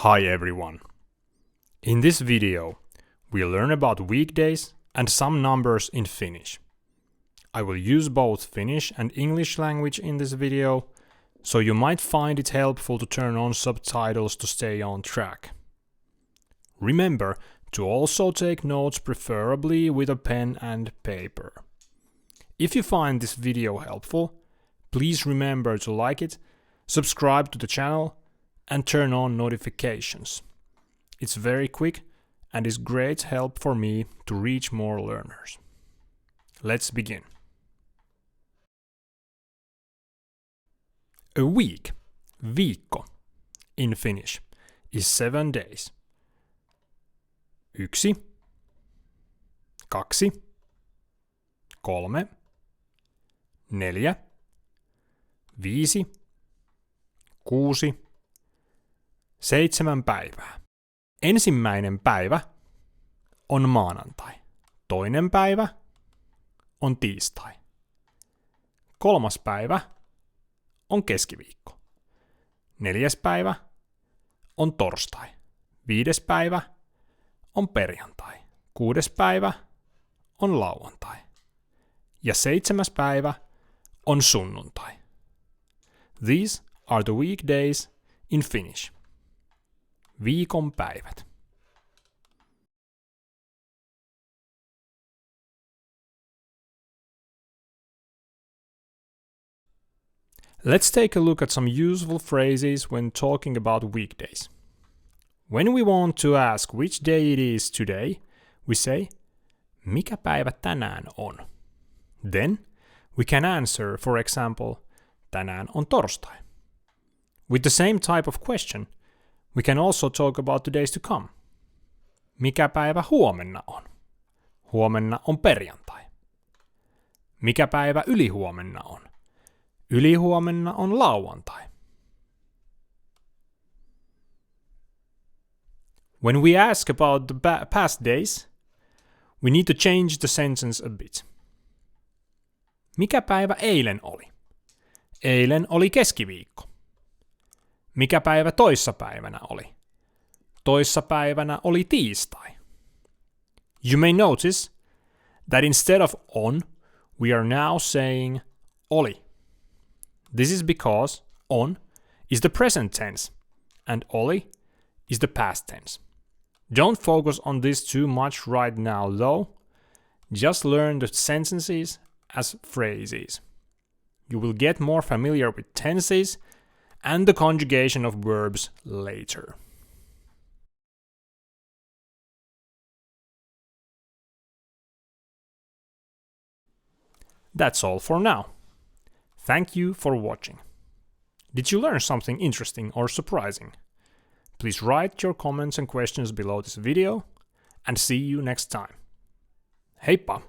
Hi everyone! In this video, we'll learn about weekdays and some numbers in Finnish. I will use both Finnish and English language in this video, so you might find it helpful to turn on subtitles to stay on track. Remember to also take notes, preferably with a pen and paper. If you find this video helpful, please remember to like it, subscribe to the channel, and turn on notifications. It's very quick and is great help for me to reach more learners. Let's begin. A week, viikko, in Finnish, is 7 days. 1, 2, 3, 4, 5, 6, 7 päivää. Ensimmäinen päivä on maanantai. Toinen päivä on tiistai. Kolmas päivä on keskiviikko. 4. päivä on torstai. 5. päivä on perjantai. 6. päivä on lauantai. Ja 7. päivä on sunnuntai. These are the weekdays in Finnish. Viikon päivät. Let's take a look at some useful phrases when talking about weekdays. When we want to ask which day it is today, we say, mikä päivä tänään on? Then we can answer, for example, tänään on torstai. With the same type of question, we can also talk about the days to come. Mikä päivä huomenna on? Huomenna on perjantai. Mikä päivä ylihuomenna on? Ylihuomenna on lauantai. When we ask about the past days, we need to change the sentence a bit. Mikä päivä eilen oli? Eilen oli keskiviikko. Mikä päivä toissapäivänä oli? Toissapäivänä oli tiistai. You may notice that instead of on, we are now saying oli. This is because on is the present tense and oli is the past tense. Don't focus on this too much right now though. Just learn the sentences as phrases. You will get more familiar with tenses and the conjugation of verbs later. That's all for now. Thank you for watching. Did you learn something interesting or surprising? Please write your comments and questions below this video, and see you next time. Heippa!